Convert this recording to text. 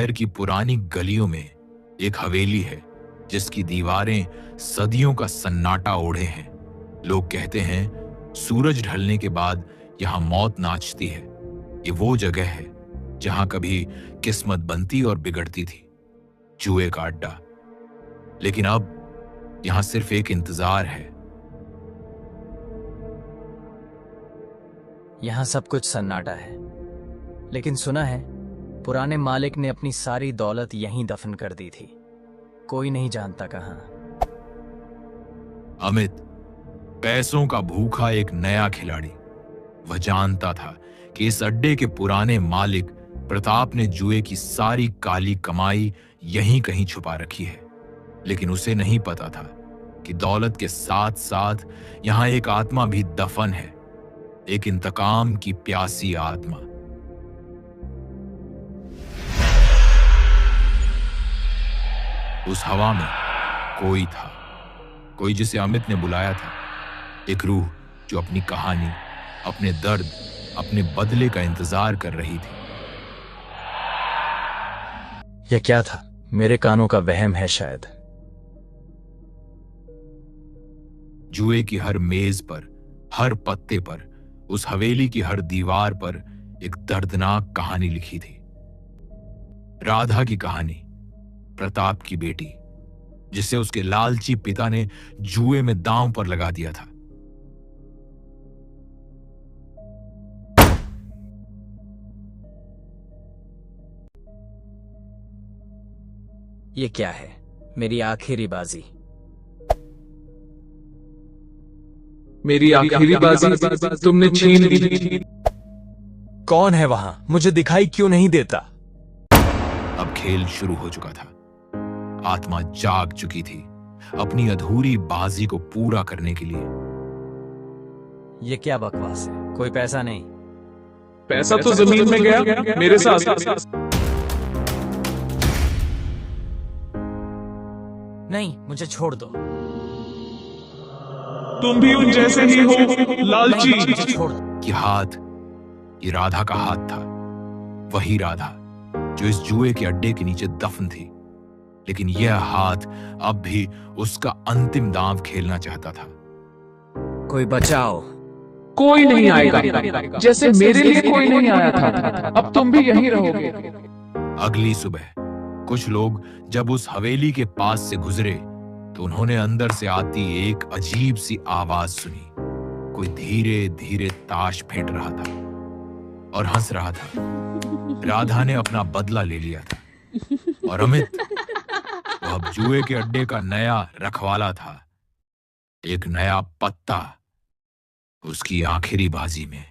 शहर की पुरानी गलियों में एक हवेली है जिसकी दीवारें सदियों का सन्नाटा ओढ़े हैं। लोग कहते हैं सूरज ढलने के बाद यहां मौत नाचती है। ये वो जगह है जहां कभी किस्मत बनती और बिगड़ती थी, जुए का अड्डा। लेकिन अब यहां सिर्फ एक इंतजार है। यहाँ सब कुछ सन्नाटा है, लेकिन सुना है पुराने मालिक ने अपनी सारी दौलत यहीं दफन कर दी थी। कोई नहीं जानता कहां। अमित, पैसों का भूखा एक नया खिलाड़ी। वह जानता था कि इस अड्डे के पुराने मालिक प्रताप ने जुए की सारी काली कमाई यहीं कहीं छुपा रखी है। लेकिन उसे नहीं पता था कि दौलत के साथ साथ यहां एक आत्मा भी दफन है, एक इंतकाम की प्यासी आत्मा। उस हवा में कोई था, कोई जिसे अमित ने बुलाया था। एक रूह जो अपनी कहानी, अपने दर्द, अपने बदले का इंतजार कर रही थी। यह क्या था? मेरे कानों का वहम है शायद। जुए की हर मेज पर, हर पत्ते पर, उस हवेली की हर दीवार पर एक दर्दनाक कहानी लिखी थी। राधा की कहानी, प्रताप की बेटी जिसे उसके लालची पिता ने जुए में दांव पर लगा दिया था। ये क्या है? मेरी आखिरी बाजी। मेरी आखिरी बाजी तुमने छीन ली। कौन है वहां? मुझे दिखाई क्यों नहीं देता? अब खेल शुरू हो चुका था। आत्मा जाग चुकी थी अपनी अधूरी बाजी को पूरा करने के लिए। ये क्या बकवास है? कोई पैसा नहीं। पैसा तो जमीन में गया मेरे साथ। नहीं, मुझे छोड़ दो। तुम भी उन जैसे ही हो, लालची। मुझे छोड़ दो। ये हाथ, ये राधा का हाथ था। वही राधा जो इस जुए के अड्डे के नीचे दफन थी। लेकिन यह हाथ अब भी उसका अंतिम दांव खेलना चाहता था। कोई बचाओ। कोई नहीं आएगा, जैसे मेरे लिए कोई नहीं आया था। अब तुम भी यहीं रहोगे। अगली सुबह कुछ लोग जब उस हवेली के पास से गुजरे तो उन्होंने अंदर से आती एक अजीब सी आवाज सुनी। कोई धीरे धीरे ताश फेंट रहा था और हंस रहा था। राधा ने अपना बदला ले लिया था और अमित, वो अब जुए के अड्डे का नया रखवाला था, एक नया पत्ता उसकी आखिरी बाजी में।